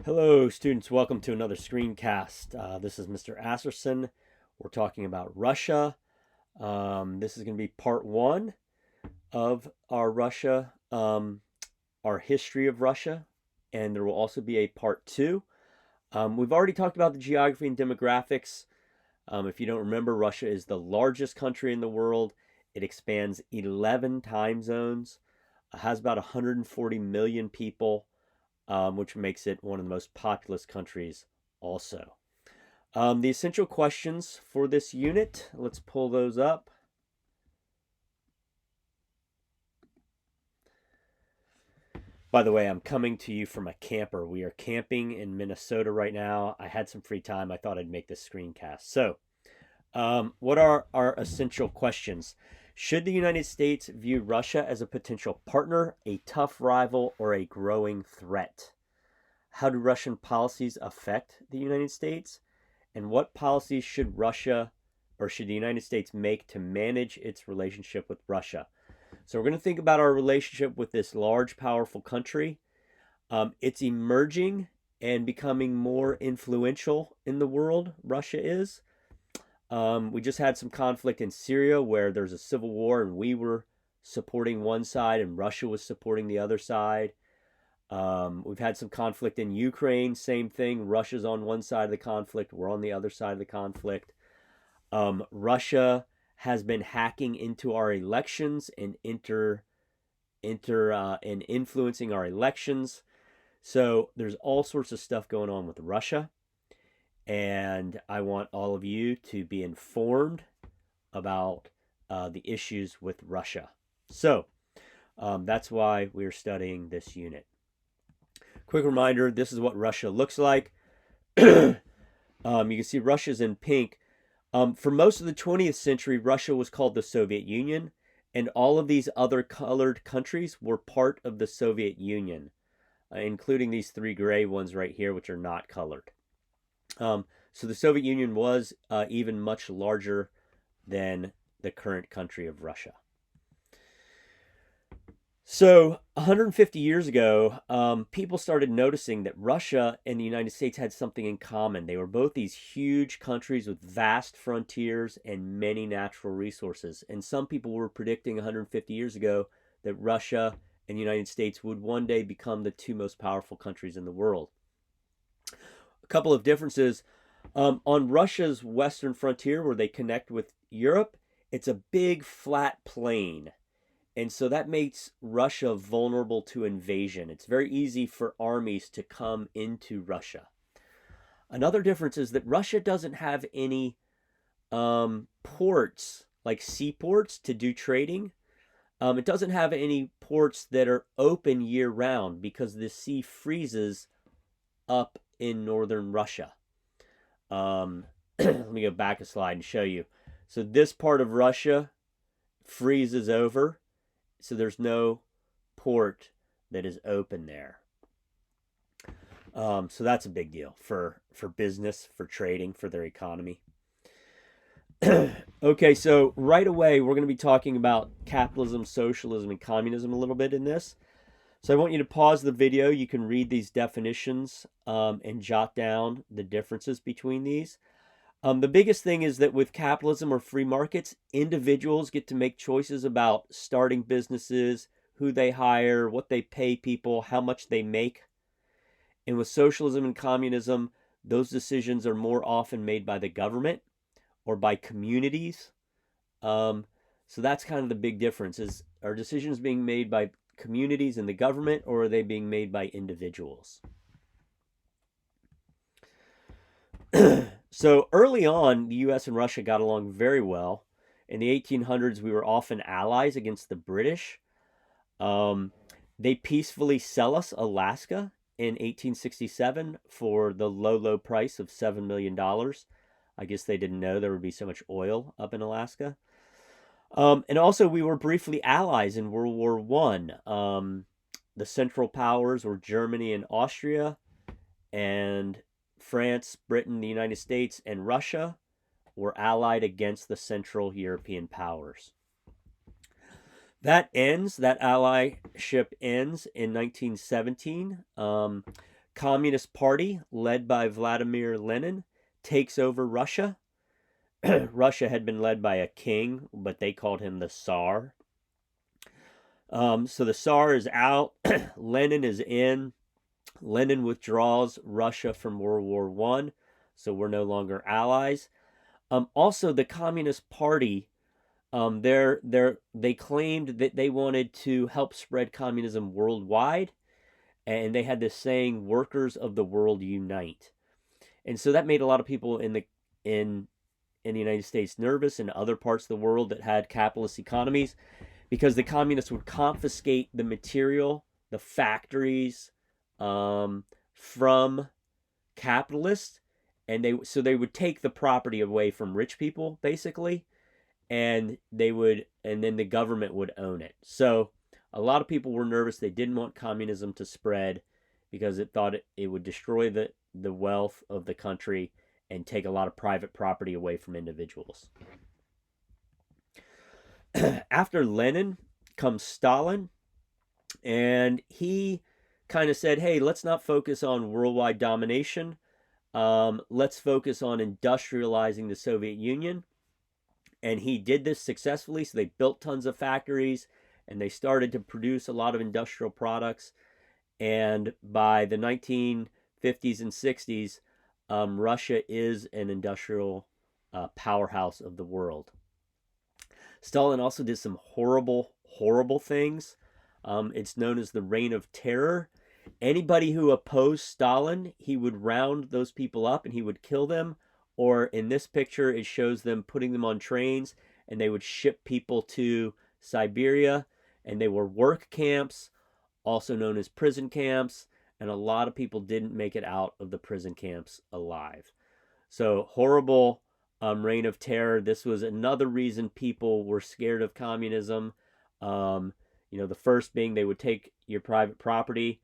Hello, students. Welcome to another screencast. This is Mr. Asserson. We're talking about Russia. This is going to be part one of our our history of Russia, and there will also be a part two. We've already talked about the geography and demographics. If you don't remember, Russia is the largest country in the world. It expands 11 time zones, has about 140 million people, which makes it one of the most populous countries also. The essential questions for this unit, let's pull those up. By the way, I'm coming to you from a camper. We are camping in Minnesota right now. I had some free time. I thought I'd make this screencast. So, what are our essential questions? Should the United States view Russia as a potential partner, a tough rival, or a growing threat? How do Russian policies affect the United States? And what policies should the United States make to manage its relationship with Russia? So we're going to think about our relationship with this large, powerful country. It's emerging and becoming more influential in the world. Russia is. We just had some conflict in Syria where there's a civil war and we were supporting one side and Russia was supporting the other side. We've had some conflict in Ukraine, same thing. Russia's on one side of the conflict, we're on the other side of the conflict. Russia has been hacking into our elections and and influencing our elections. So there's all sorts of stuff going on with Russia, and I want all of you to be informed about the issues with Russia. So that's why we're studying this unit. Quick reminder, this is what Russia looks like. You can see Russia's in pink. For most of the 20th century, Russia was called the Soviet Union, and all of these other colored countries were part of the Soviet Union, including these three gray ones right here, which are not colored. So the Soviet Union was even much larger than the current country of Russia. So 150 years ago, people started noticing that Russia and the United States had something in common. They were both these huge countries with vast frontiers and many natural resources. And some people were predicting 150 years ago that Russia and the United States would one day become the two most powerful countries in the world. A couple of differences. On Russia's western frontier, where they connect with Europe, it's a big flat plain. And so that makes Russia vulnerable to invasion. It's very easy for armies to come into Russia. Another difference is that Russia doesn't have any ports, like seaports, to do trading. It doesn't have any ports that are open year round because the sea freezes up in northern Russia. Let me go back a slide and show you. So this part of Russia freezes over. So there's no port that is open there. So that's a big deal for business, for trading, for their economy. Okay, so right away, we're going to be talking about capitalism, socialism, and communism a little bit in this. So I want you to pause the video. You can read these definitions and jot down the differences between these. The biggest thing is that with capitalism or free markets, individuals get to make choices about starting businesses, who they hire, what they pay people, how much they make. And with socialism and communism, those decisions are more often made by the government or by communities. So that's kind of the big difference. Are decisions being made by communities and the government, or are they being made by individuals? So early on, the U.S. and Russia got along very well. In the 1800s, we were often allies against the British. They peacefully sell us Alaska in 1867 for the low price of $7 million. I guess they didn't know there would be so much oil up in Alaska. And also, we were briefly allies in World War I. The Central Powers were Germany and Austria, and France, Britain, the United States, and Russia were allied against the Central European powers. That allyship ends in 1917. Communist Party, led by Vladimir Lenin, takes over Russia. Russia had been led by a king, but they called him the Tsar. So the Tsar is out. Lenin is in. Lenin withdraws Russia from World War I, so we're no longer allies. Also, the Communist Party, they claimed that they wanted to help spread communism worldwide, and they had this saying, "Workers of the world unite." And so that made a lot of people in the United States nervous, and other parts of the world that had capitalist economies, because the communists would confiscate the material, the factories, from capitalists, and they would take the property away from rich people, basically, and then the government would own it. So a lot of people were nervous. They didn't want communism to spread because it thought it would destroy the wealth of the country and take a lot of private property away from individuals. After Lenin comes Stalin, and he kind of said, hey, let's not focus on worldwide domination. Let's focus on industrializing the Soviet Union. And he did this successfully. So they built tons of factories, and they started to produce a lot of industrial products. And by the 1950s and 60s, Russia is an industrial powerhouse of the world. Stalin also did some horrible, horrible things. It's known as the Reign of Terror. Anybody who opposed Stalin, he would round those people up and he would kill them. Or in this picture, it shows them putting them on trains, and they would ship people to Siberia, and they were work camps, also known as prison camps, and a lot of people didn't make it out of the prison camps alive. So horrible reign of terror. This was another reason people were scared of communism. The first being they would take your private property,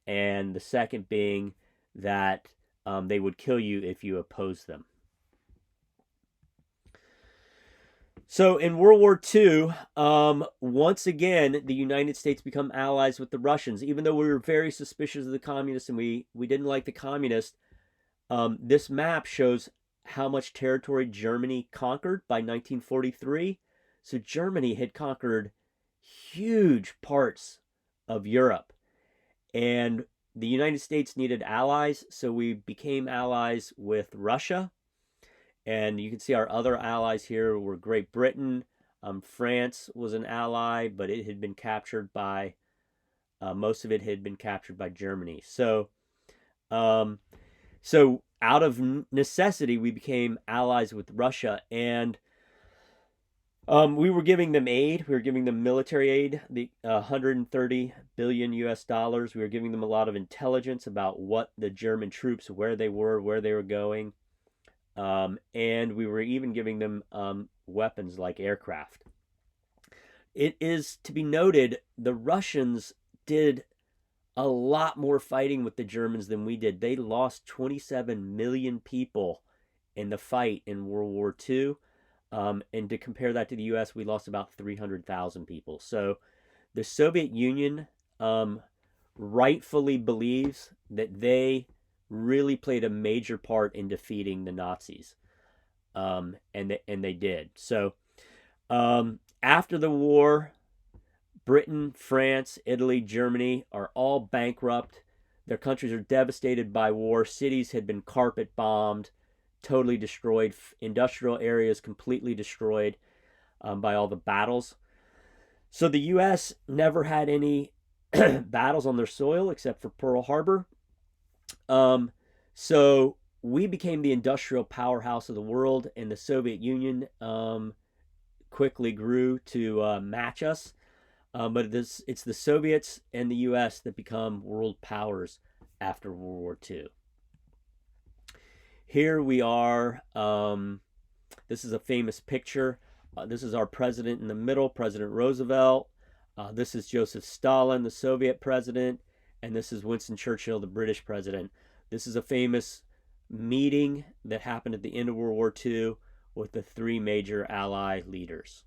and the second being that they would kill you if you opposed them. So in World War II, once again, the United States become allies with the Russians. Even though we were very suspicious of the communists and we didn't like the communists, this map shows how much territory Germany conquered by 1943. So Germany had conquered huge parts of Europe. And the United States needed allies, so we became allies with Russia. And you can see our other allies here were Great Britain. France was an ally, but it had been captured by, most of it had been captured by Germany. So out of necessity, we became allies with Russia. And we were giving them aid. We were giving them military aid, the 130 billion US dollars. We were giving them a lot of intelligence about what the German troops, where they were going. And we were even giving them weapons like aircraft. It is to be noted, the Russians did a lot more fighting with the Germans than we did. They lost 27 million people in the fight in World War II. And to compare that to the U.S., we lost about 300,000 people. So the Soviet Union rightfully believes that they really played a major part in defeating the Nazis. And they did. So after the war, Britain, France, Italy, Germany are all bankrupt. Their countries are devastated by war. Cities had been carpet bombed, totally destroyed. Industrial areas completely destroyed by all the battles. So the U.S. never had any battles on their soil except for Pearl Harbor. So we became the industrial powerhouse of the world, and the Soviet Union quickly grew to match us. But it's the Soviets and the U.S. that become world powers after World War II. Here we are. This is a famous picture. This is our president in the middle, President Roosevelt. This is Joseph Stalin, the Soviet president. And this is Winston Churchill, the British president. This is a famous meeting that happened at the end of World War II with the three major Ally leaders.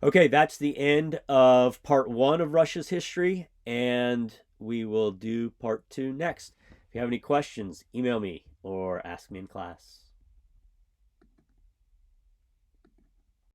Okay, that's the end of part one of Russia's history, and we will do part 2 next. If you have any questions, email me or ask me in class.